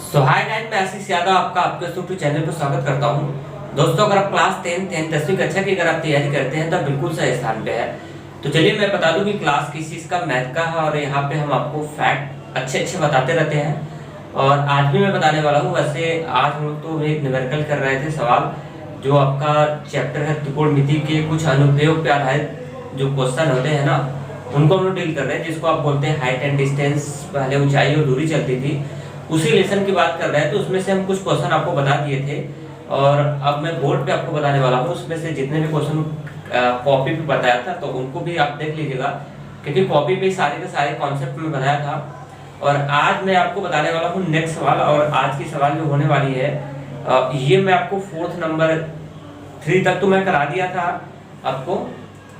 Hi guys, मैं आशीष यादव आपका आपके यूट्यूब चैनल पर स्वागत करता हूं। दोस्तों, अगर आप क्लास 10वीं कक्षा की अगर आप तैयारी करते हैं तो बिल्कुल सही स्थान पे है। तो चलिए मैं बता दूं कि क्लास किस चीज़ का मैथ का है और यहाँ पे हम आपको फैक्ट अच्छे बताते रहते हैं। और आज भी मैं बताने वाला हूँ। वैसे आज हम लोग तो एक न्यूमेरिकल कर रहे थे सवाल, जो आपका चैप्टर है त्रिकोणमिति के कुछ अनुप्रयोग पे आधारित जो क्वेश्चन होते हैं ना, उनको हम लोग डील कर रहे हैं, जिसको आप बोलते हैं हाइट एंड डिस्टेंस। पहले ऊंचाई और दूरी चलती थी, उसी लेसन की बात कर रहे हैं। तो उसमें से हम कुछ क्वेश्चन आपको बता दिए थे और अब मैं बोर्ड पे आपको बताने वाला हूँ। उसमें से जितने भी क्वेश्चन कॉपी पे बताया था तो उनको भी आप देख लीजिएगा, क्योंकि कॉपी पे सारे के सारे कॉन्सेप्ट में बताया था। और आज मैं आपको बताने वाला हूँ नेक्स्ट सवाल। और आज की सवाल जो होने वाली है ये मैं आपको 4th नंबर 3 तक तो मैं करा दिया था आपको,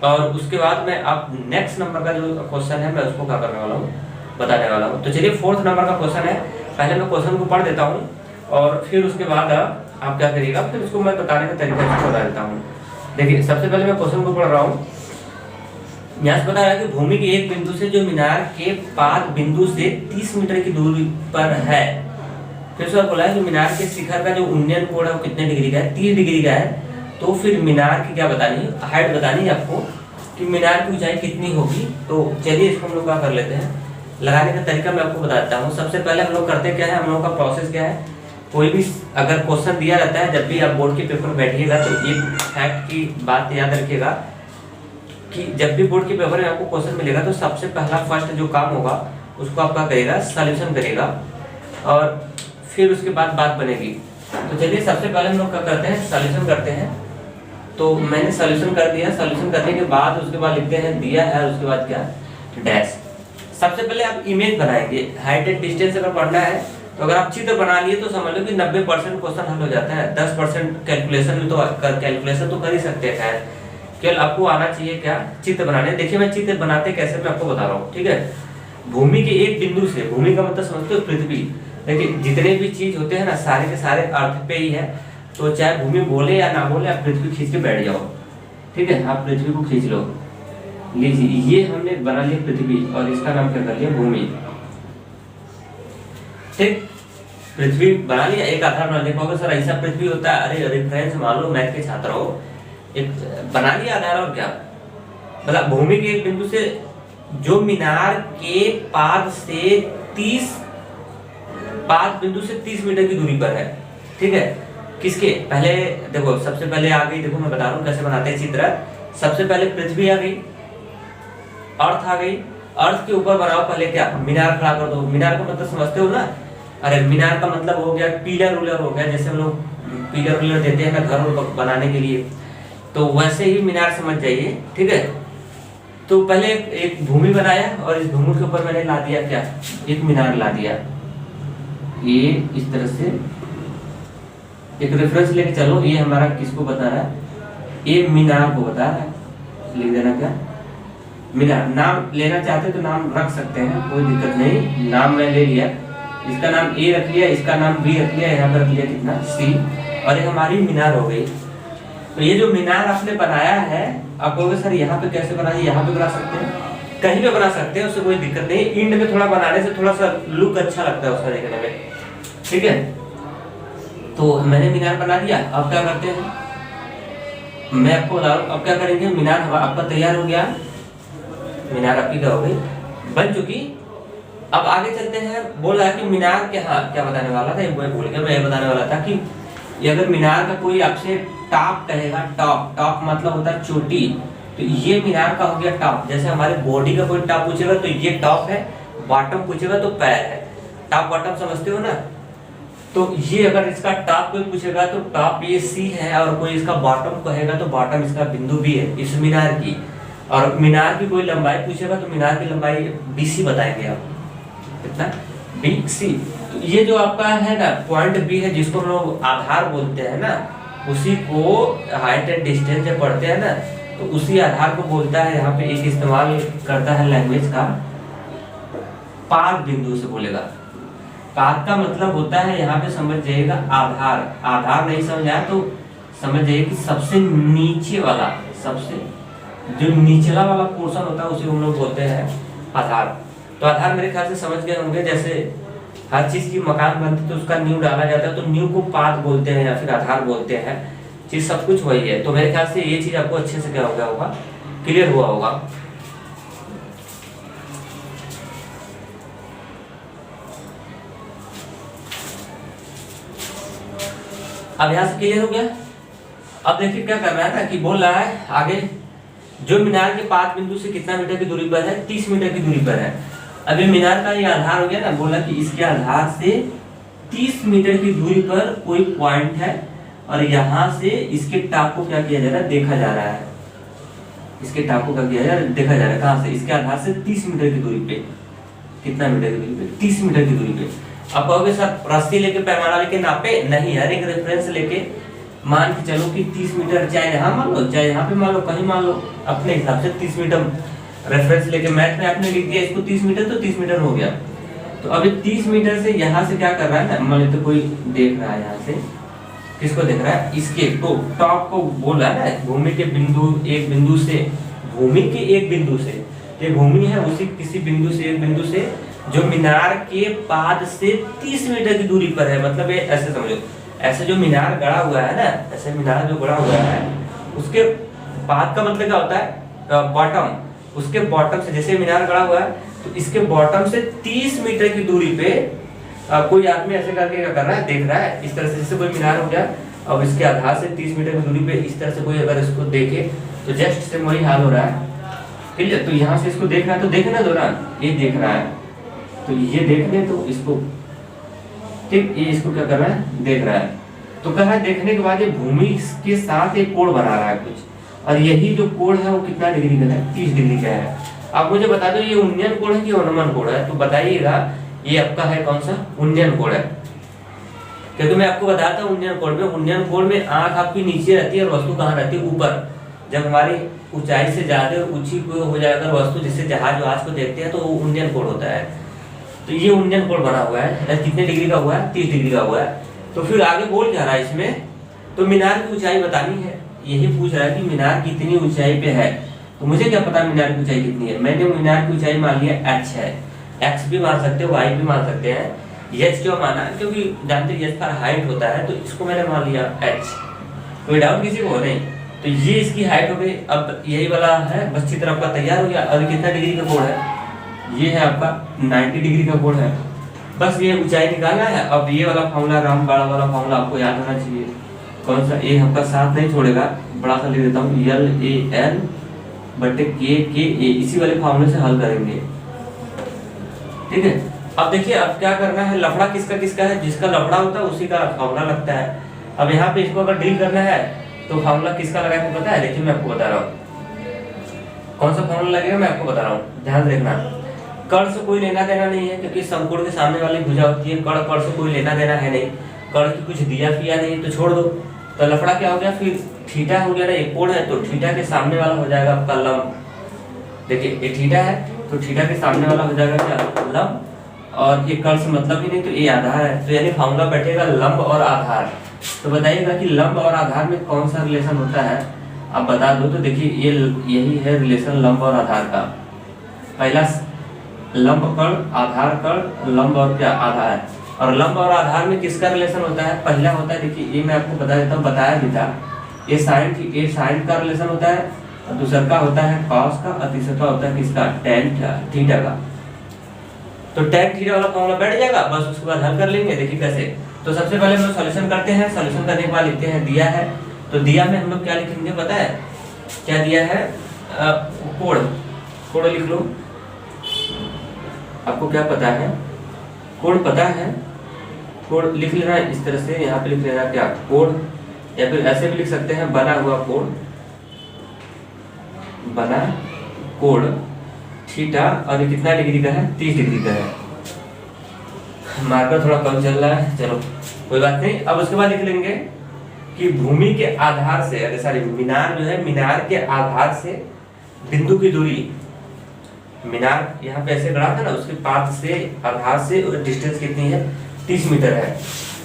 और उसके बाद मैं अब नेक्स्ट नंबर का जो क्वेश्चन है मैं उसको क्या करने वाला हूँ, बताने वाला हूँ। तो चलिए 4th नंबर का क्वेश्चन है। पहले मैं क्वेश्चन को पढ़ देता हूँ और फिर उसके बाद आप क्या करिएगा, फिर उसको मैं बताने का तरीका बता देता हूँ। देखिए, सबसे पहले मैं क्वेश्चन को पढ़ रहा हूँ। यहाँ से बता रहा है कि भूमि के एक बिंदु से जो मीनार के पाद बिंदु से 30 मीटर की दूरी पर है। फिर उसके बाद बोला है कि मीनार के शिखर का जो उन्नयन कोण है वो कितने डिग्री का है, 30 डिग्री का है। तो फिर मीनार की क्या बतानी है, हाइट बतानी है आपको कि मीनार की ऊंचाई कितनी होगी। तो चलिए इसको हम लोग क्या कर लेते हैं, लगाने का तरीका मैं आपको बताता हूँ। सबसे पहले हम लोग करते क्या है, हम लोगों का प्रोसेस क्या है। कोई भी अगर क्वेश्चन दिया रहता है, जब भी आप बोर्ड के पेपर में बैठिएगा तो एक फैक्ट की बात याद रखिएगा कि जब भी बोर्ड के पेपर में आपको क्वेश्चन मिलेगा तो सबसे पहला फर्स्ट जो काम होगा उसको आप क्या करिएगा, सॉल्यूशन करिएगा, और फिर उसके बाद बात बनेगी। तो चलिए सबसे पहले हम लोग क्या करते हैं, सॉल्यूशन करते हैं। तो मैंने सॉल्यूशन कर दिया। सॉल्यूशन करने के बाद उसके बाद लिखते हैं दिया है, उसके बाद क्या, डैश। सबसे पहले आप इमेज बनाएंगे। हाइट एंड डिस्टेंस अगर पढ़ना है तो अगर आप चित्र बना लिए तो समझ लो कि 90% क्वेश्चन हल हो जाता है। 10% कैलकुलेशन में तो कैलकुलेशन तो कर ही सकते हैं। केवल आपको आना चाहिए क्या, चित्र बनाने। देखिए मैं चित्र बनाते कैसे मैं आपको बता रहा हूँ, ठीक है। भूमि के एक बिंदु से, भूमि का मतलब समझते हो पृथ्वी। देखिए जितने भी चीज होते हैं ना, सारे के सारे अर्थ पे ही है। तो चाहे भूमि बोले या ना बोले, आप पृथ्वी खींच के बैठ जाओ, ठीक है। आप पृथ्वी को खींच लो, लीजिए ये हमने बना लिया पृथ्वी, और इसका नाम क्या कर लिया, भूमि। ठीक, पृथ्वी बना लिया। एक आधार बना लिया। कहोगे सर ऐसा पृथ्वी होता है, अरे रेफरेंस मान लो, मैथ के छात्र हो, एक बना लिया आधार। और क्या मतलब, भूमि के एक बिंदु से जो मीनार के पाद से 30 बिंदु से 30 मीटर की दूरी पर है, ठीक है। किसके, पहले देखो, सबसे पहले आ गई, देखो मैं बता रहा हूँ कैसे बनाते हैं चित्र। सबसे पहले पृथ्वी आ गई, अर्थ आ गई। अर्थ के ऊपर बनाओ पहले क्या, मीनार खड़ा कर दो। मीनार का मतलब समझते हो ना, अरे मीनार का मतलब हो गया पिलर उलर हो गया, जैसे हम लोग पिलर उलर देते हैं ना घर बनाने के लिए, तो वैसे ही मीनार समझ जाइए, ठीक है। तो पहले एक भूमि बनाया और इस भूमि के ऊपर मैंने ला दिया क्या, एक मीनार ला दिया। ये इस तरह से एक रेफरेंस लेके चलो। ये हमारा किसको बता रहा है, ये मीनार को बता रहा है। लिख देना क्या, मीनार। नाम लेना चाहते तो नाम रख सकते हैं, कोई दिक्कत नहीं। नाम मैं ले लिया, इसका नाम ए रख लिया, इसका नाम बी रख लिया, यहाँ पर रख लिया कितना, सी, और ये हमारी मीनार हो गई। तो ये जो मीनार आपने बनाया है, आप कहोगे सर यहाँ पे कैसे बनाए, यहाँ पे बना सकते हैं, कहीं पे बना सकते हैं, उससे कोई दिक्कत नहीं। इंड में थोड़ा बनाने से थोड़ा सा लुक अच्छा लगता है उसका देखने में, ठीक है। तो मैंने मीनार बना दिया। अब क्या करते हैं, मैं आपको बता रहा हूँ अब क्या करेंगे। मीनार आपका तैयार हो गया, मीनार आपकी क्या हो गई, बन चुकी। अब आगे चलते हैं। बोल रहा है कि मीनार के, हाँ क्या बताने वाला था, मैं भूल गया। मैं ये बताने वाला था कि ये अगर मीनार का कोई आपसे टॉप कहेगा, टॉप मतलब होता है चोटी, तो ये मीनार का हो गया टॉप। जैसे हमारे बॉडी का कोई टॉप पूछेगा तो ये टॉप है, बॉटम पूछेगा तो पैर है। टॉप बॉटम समझते हो ना। तो ये अगर इसका टॉप कोई पूछेगा तो टॉप ये सी है, और कोई इसका बॉटम कहेगा तो बॉटम इसका बिंदु बी है इस मीनार की। और मीनार की कोई लंबाई पूछेगा तो मीनार की लंबाई BC बताएंगे आप, कितना, BC। तो ये जो आपका है ना पॉइंट बी है, जिसको हम लोग आधार बोलते हैं ना, उसी को हाइट एंड डिस्टेंस जब पढ़ते हैं ना तो उसी आधार को बोलता है। यहाँ पे एक इस्तेमाल करता है लैंग्वेज का, पाद बिंदु से बोलेगा। पाद का मतलब होता है, यहाँ पे समझ जाइएगा, आधार। आधार नहीं समझ आया तो समझ जाइए कि सबसे नीचे वाला, सबसे जो निचला वाला पोर्शन होता है उसे हम लोग बोलते हैं आधार। तो आधार मेरे ख्याल से समझ गए होंगे। जैसे हर चीज की मकान बनती है तो उसका नींव डाला जाता है, तो नींव को पात बोलते हैं या फिर आधार बोलते हैं। चीज सब कुछ वही है। तो मेरे ख्याल से ये चीज आपको अच्छे से क्या हो गया होगा, क्लियर हुआ होगा। अब यहाँ से क्लियर हो गया। अब देखिए क्या कर रहा है ना कि बोल रहा है आगे, जो मीनार के पात बिंदु से कितना मीटर की दूरी पर है, 30 मीटर की दूरी पर है। अब ये मीनार का ये आधार हो गया ना, बोला कि इसके आधार से 30 मीटर की दूरी पर कोई पॉइंट है और यहाँ से इसके टाप को क्या किया जा रहा है, देखा जा रहा है। इसके टाप को क्या किया जा रहा है, देखा जा रहा है। कहाँ से? इसके आधार से 30 मीटर की दूरी पे। कितना मीटर की दूरी पे? 30 मीटर की दूरी पे। अब कहोगे सर रस्सी लेके पैमाना लेके नापे? नहीं यार, एक रेफरेंस लेके मान के चलो कि 30 मीटर, चाहे यहाँ मान लो चाहे यहाँ पे मान लो, कहीं मान लो, अपने हिसाब से 30 मीटर रेफरेंस लेके मैथ में आपने लिख दिया इसको 30 मीटर, तो 30 मीटर हो गया। तो अभी 30 मीटर से यहाँ से क्या कर रहा है ना, मान लो तो कोई देख रहा है यहाँ से, किसको देख रहा है? इसके तो टॉप को बोला है ना, भूमि के बिंदु, एक बिंदु से, भूमि के एक बिंदु से, ये भूमि है उसी किसी बिंदु से, एक बिंदु से जो मीनार के पाद से 30 मीटर की दूरी पर है। मतलब ये ऐसे समझो, ऐसे जो मीनार गड़ा हुआ है ना, ऐसे मीनार जो गड़ा हुआ है उसके पाद का मतलब क्या होता है? बॉटम। उसके बॉटम से, जैसे मीनार गड़ा हुआ है तो इसके बॉटम से 30 मीटर की दूरी पे कोई आदमी ऐसे करके क्या कर रहा है, देख रहा है। इस तरह से जैसे कोई मीनार हो गया, अब इसके आधार से 30 मीटर की दूरी पे इस तरह से कोई अगर इसको देखे तो जस्ट से वही हाल हो रहा है। ठीक है, तो यहाँ से इसको देख रहा है तो देखना दौरान ये देख रहा है, तो ये देख ले तो इसको, ठीक, ये इसको क्या कर रहा है, देख रहा है। तो कह रहा है देखने के बाद ये भूमि के साथ एक कोण बना रहा है कुछ, और यही जो कोण है वो कितना डिग्री का है? 30 डिग्री का है। आप मुझे बता दो ये उन्नयन कोण है कि अनुमान कोण है? तो बताइएगा ये आपका है कौन सा? उन्नयन कोण है। क्योंकि मैं आपको बताता हूँ उन्नयन कोण में, उन्नयन कोण में आंख आपकी नीचे रहती है और वस्तु कहाँ रहती है? ऊपर। जब हमारी ऊंचाई से ज्यादा ऊंची हो जाकर वस्तु, जैसे जहाज वहाज को देखते हैं तो वो उन्नयन कोण होता है। तो ये उन्नयन कोण बना हुआ है, कितने डिग्री का हुआ है? 30 डिग्री का हुआ है। तो फिर आगे बोल क्या रहा है इसमें, तो मीनार की ऊंचाई बतानी है। यही पूछ रहा है कि मीनार कितनी ऊंचाई पे है। तो मुझे क्या पता मीनार की ऊंचाई कितनी है? मैंने मीनार की ऊंचाई मान लिया h है। x भी मान सकते हो, y भी मान सकते हैं। h क्यों माना? क्योंकि जानते h पर हाइट होता है, तो इसको मैंने मान लिया h। कोई डाउट किसी को? नहीं। तो ये इसकी हाइट हो गई। अब यही वाला है, बस चित्र आपका तैयार हो गया। और कितना डिग्री का कोण है? ये है आपका 90 डिग्री का कोण है। बस ये ऊंचाई निकालना है। अब ये वाला फॉर्मूला, रामबाड़ा वाला फॉर्मूला आपको याद होना चाहिए। कौन सा? ए आपका साथ नहीं छोड़ेगा, बड़ा सा लिख देता हूँ, LAN बटे KKA। इसी वाले फॉर्मूले से हल करेंगे। ठीक है, अब देखिए अब क्या करना है, लफड़ा किसका किसका है? जिसका लफड़ा होता है उसी का फॉर्मूला लगता है। अब यहाँ पे इसको अगर डील करना है तो फॉर्मूला किसका लगाया पता है? देखिए मैं आपको बता रहा हूँ कौन सा फॉर्मूला लगेगा, मैं आपको बता रहा हूँ, ध्यान देखना। कर्ण से कोई लेना देना नहीं है, क्योंकि समकोण के सामने वाली भुजा होती है। कर्ण से कोई लेना देना है नहीं, कर्ण की कुछ दिया फिया नहीं, तो छोड़ दो। तो लफड़ा क्या हो गया फिर? थीटा हो गया ना, एक कोण है तो थीटा के सामने वाला हो जाएगा आपका लंब। देखिए ये थीटा है तो थीटा के सामने वाला हो जाएगा क्या? लंब। और ये कर्ण से मतलब ही नहीं, तो ये आधार है। तो यानी फॉर्मूला बैठेगा लंब और आधार। तो बताइएगा कि लंब और आधार में कौन सा रिलेशन होता है? आप बता दो। तो देखिए ये यही है रिलेशन लंब और आधार का। पहला लंब कर्ण, आधार कर्ण, लंब और क्या? आधार। और लंब और आधार में किसका रिलेशन होता है? पहला होता है, देखिए ये मैं आपको बता देता हूँ, बताया भी था, ये साइन का रिलेशन होता है, और दूसरा का होता है कॉस का, और तीसरा का होता है किसका? टेन थीटा का। तो टेन थीटा वाला फॉर्मूला बैठ जाएगा, बस उसके बाद हल कर लेंगे। देखिए कैसे। तो सबसे पहले हम लोग सॉल्यूशन करते हैं। सॉल्यूशन करने के बाद लिखते हैं दिया है। तो दिया में हम लोग क्या लिखेंगे पता है? क्या दिया है? कोण। कोण लिख लो। आपको क्या पता है? कोण पता है। कोण लिख लेना है इस तरह से, यहाँ पे लिख लेना क्या? कोण। या फिर ऐसे भी लिख सकते हैं, बना हुआ कोण, बना कोण थीटा। और ये कितना डिग्री का है? 30 डिग्री का है। मार्कर थोड़ा कम चल रहा है, चलो कोई बात नहीं। अब उसके बाद लिख लेंगे कि भूमि के आधार से, अरे सॉरी, मीनार जो है, मीनार के आधार से बिंदु की दूरी, मीनार यहाँ पे ऐसे गड़ा था ना, उसके पाद से आधार से डिस्टेंस कितनी है? 30 मीटर है।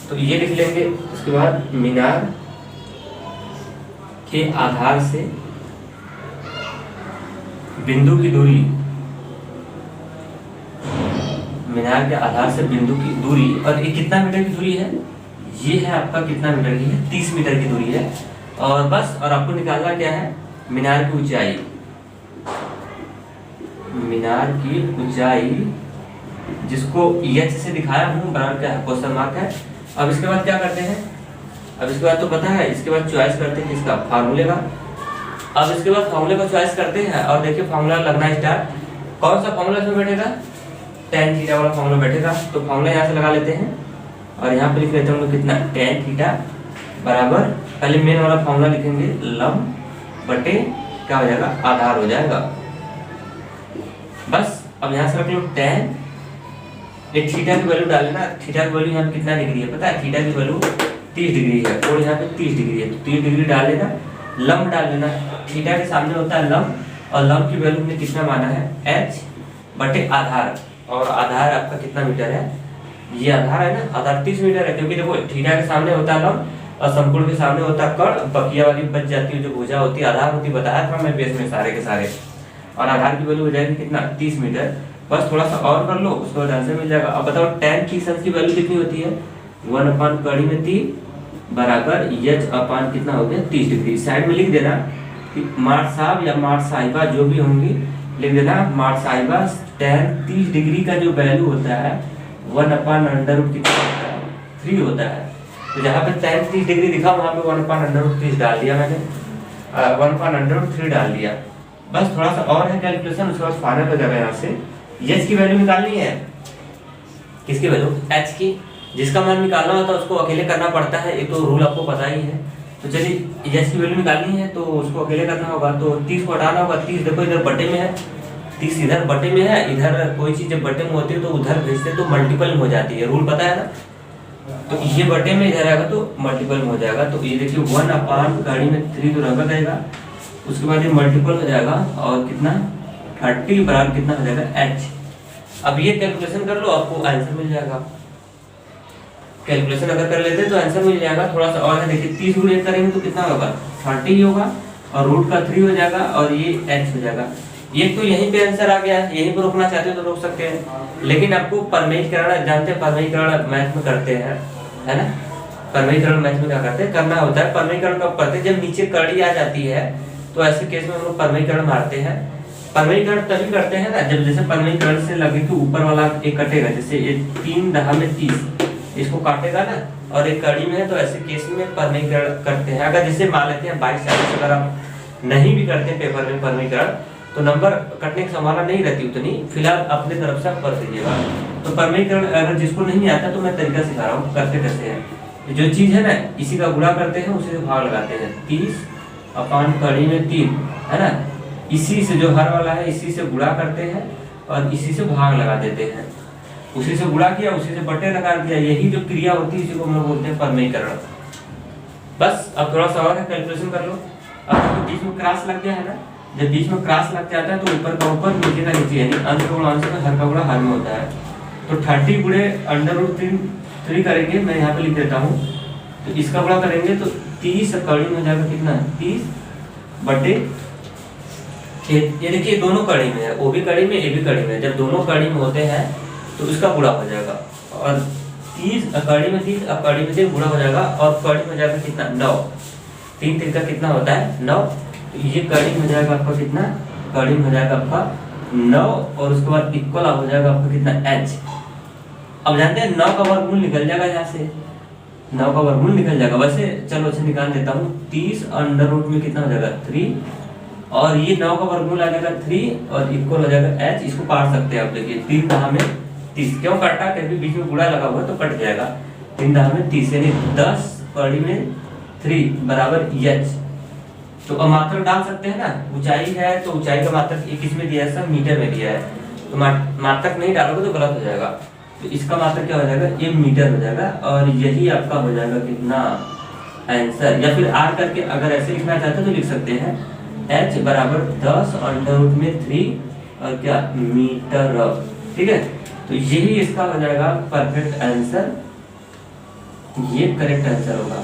तो ये लिख लेंगे। उसके बाद मीनार के आधार से बिंदु की दूरी, मीनार मीनार के आधार से बिंदु की दूरी, और ये कितना मीटर की दूरी है, ये है आपका कितना मीटर की है, 30 मीटर की दूरी है। और बस, और आपको निकालना क्या है, मीनार की ऊंचाई, मीनार की ऊंचाई जिसको एच से दिखाया हूँ, बराबर क्या है, क्वेश्चन मार्क है। अब इसके बाद क्या करते हैं, अब इसके बाद तो पता है, इसके बाद चॉइस करते हैं इसका फार्मूले का। अब इसके बाद फार्मूले का चॉइस करते हैं, और देखिए फार्मूला लगना स्टार्ट। कौन सा फार्मूला इसमें बैठेगा, tan थीटा वाला फार्मूला बैठेगा। तो फार्मूला यहाँ से लगा लेते हैं, और यहाँ पे लिख लेते हैं हम लोग कितना, tan थीटा बराबर, पहले मेन वाला फार्मूला लिखेंगे, लंब बटे क्या हो जाएगा, आधार हो जाएगा। बस अब यहाँ से रख लो tan, ये थीटा की वैल्यू डाल लेना। थीटा की वैल्यू यहाँ पे कितना डिग्री है पता है, थीटा की वैल्यू 30 डिग्री है, और यहाँ पे 30 डिग्री है, तो 30 डिग्री डाल लेना। लंब डाल लेना, थीटा के सामने होता है लंब, और लंब की वैल्यू ने कितना माना है, h बटे आधार, और आधार आपका कितना मीटर है, ये आधार है ना, आधार 30 मीटर है, क्योंकि देखो थीटा के सामने होता है लंब, और संपूर्ण के सामने होता है कर्ण, बकिया वाली बच जाती है जो भुजा होती है, आधार होती, बताया था मैं बेस में सारे के सारे। और आधार की वैल्यू हो जाएगी कितना, 30 मीटर। बस थोड़ा सा और कर लो, उसके बाद आंसर मिल जाएगा। अब बताओ tan की की वैल्यू कितनी होती है, 1/3 बराबर h अपान कितना हो गया, 30 डिग्री। साइड में लिख देना कि मार्ट साहब या मार्ट साहिबा जो भी होंगी, लिख देना मार्ट साहिबा, tan 30 डिग्री का जो वैल्यू होता है 1/√3 कितना होता है, 3 होता है। तो जहाँ पे tan 30 डिग्री दिखा वहाँ पे 1/√3 डाल दिया मैंने, 1/√3 डाल दिया। बस थोड़ा सा और है कैलकुलेशन, उसके बाद फाइनल हो जाएगा। यहाँ से h की वैल्यू निकालनी है, किसकी वैल्यू, h की, जिसका मान निकालना होता है उसको अकेले करना पड़ता है, ये तो रूल आपको पता ही है। तो चलिए h की वैल्यू निकालनी है तो उसको अकेले करना होगा, तो 30 को हटाना होगा। 30 देखो इधर बटे में है, 30 इधर बटे में है, इधर कोई चीज जब बटे में होती है तो उधर भेजते तो मल्टीपल में हो जाती है, रूल पता है ना। तो ये बटे में इधर आएगा तो मल्टीपल में हो जाएगा। तो ये देखिए 1/3 तो रह जाएगा, उसके बाद ये मल्टीपल हो जाएगा, और कितना 30 बराबर कितना हो जाएगा, h। अब ये कैलकुलेशन कर लो, आपको आंसर मिल जाएगा। कैलकुलेशन अगर कर लेते हैं तो आंसर मिल जाएगा। थोड़ा सा और है, देखिए 30 गुणे करेंगे तो कितना होगा, 30 ही होगा, और रूट का 3 हो जाएगा, और ये h हो जाएगा। ये तो यहीं पे आंसर आ गया, यहीं पर रोकना चाहते हो तो रोक सकते हैं, लेकिन आपको परमेयीकरण जानते हैं, परमेयीकरण मैथ में करते हैं, है ना। परमेयीकरण मैथ में क्या करते हैं, करना होता है। परमेयीकरण कब करते हैं, जब नीचे कड़ी आ जाती है, तो ऐसे केस में हम लोग परमेयीकरण मारते हैं। परमेयीकरण तभी करते हैं ना, जब जैसे परमेयीकरण से लगे कि ऊपर वाला एक कटेगा, जैसे ये 3 10 में 30, इसको काटेगा ना, और एक कड़ी में है, तो ऐसे केस में परमेयीकरण करते हैं। अगर जैसे मान लेते हैं 22-40, अगर आप नहीं भी करते हैं पेपर में परमेयीकरण, तो नंबर कटने की संभावना नहीं रहती उतनी, फिलहाल अपने तरफ से आप कर दीजिएगा। तो परमेयीकरण अगर जिसको नहीं आता तो मैं तरीका सिखा रहा हूँ, करते कैसे हैं। जो चीज है ना, इसी का गुणा करते हैं, उसी से भाग लगाते हैं, 30/3 है ना, इसी से जो हर वाला है इसी से गुणा करते हैं, और इसी से भाग लगा देते हैं। उसी से गुणा किया, उसी से बटे लगा दिया, यही जो क्रिया होती है इसी को हम लोग बोलते हैं परमेयीकरण। बस अब थोड़ा सा और है, कैलकुलेशन कर लो। अब बीच में क्रॉस लग गया है ना, जब बीच में क्रॉस लग जाता है तो ऊपर का ऊपर, नीचे का नीचे, यानी अंश का गुणा अंश में, हर का गुणा हर में होता है। तो 30 गुणे √3 करेंगे, मैं यहाँ पे लिख देता हूँ। तो इसका गुणा करेंगे तो 30 कड़ी में हो जाएगा कितना, 30 बटे, ये देखिए दोनों कड़ी में है, वो भी कड़ी में, ये भी कड़ी में। जब दोनों कड़ी में होते हैं तो इसका गुणा हो जाएगा, और 30 कड़ी में 30, अब कड़ी में 3 गुणा हो जाएगा, और कड़ी में हो जाएगा कितना, 9। 3 3 का कितना होता है, 9। तो ये कड़ी में हो जाएगा आपका कितना, कड़ी में हो जाएगा आपका 9, और उसके बाद इक्वल हो जाएगा आपका कितना, h। अब जानते हैं 9 का वर्गमूल निकल जाएगा यहाँ से, 9 का वर्गमूल निकल जाएगा। वैसे चलो अच्छा निकाल देता हूँ, 30 में कितना हो जाएगा, 3, और ये 9 का वर्गमूल आ जाएगा 3, और इक्वल हो जाएगा h। इसको काट सकते हैं आप, देखिए 3 10 में 30, क्यों काटा, क्योंकि बीच में गुणा लगा हुआ है तो कट जाएगा। 3 10 में 30, यानी 10 कड़ी में 3 बराबर h। तो अब मात्रक डाल सकते हैं ना, ऊंचाई है तो ऊंचाई का मात्रक किस में दिया है, सब मीटर में दिया है, तो मात्रक नहीं डालोगे तो गलत हो जाएगा। तो इसका मात्रक क्या हो जाएगा, ये मीटर हो जाएगा, और यही आपका हो जाएगा कितना, आंसर। या फिर r करके अगर ऐसे लिखना चाहते हो तो लिख सकते हैं, h बराबर 10√3 और क्या, मीटर। ठीक है, तो यही इसका हो जाएगा परफेक्ट आंसर, ये करेक्ट आंसर होगा।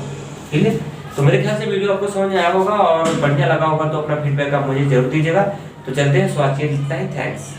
ठीक है, तो मेरे ख्याल से वीडियो आपको समझ में आया होगा, और बढ़िया लगा होगा तो अपना फीडबैक आप मुझे जरूर दीजिएगा। तो चलते हैं, स्वास्थ्य जितना ही, थैंक्स।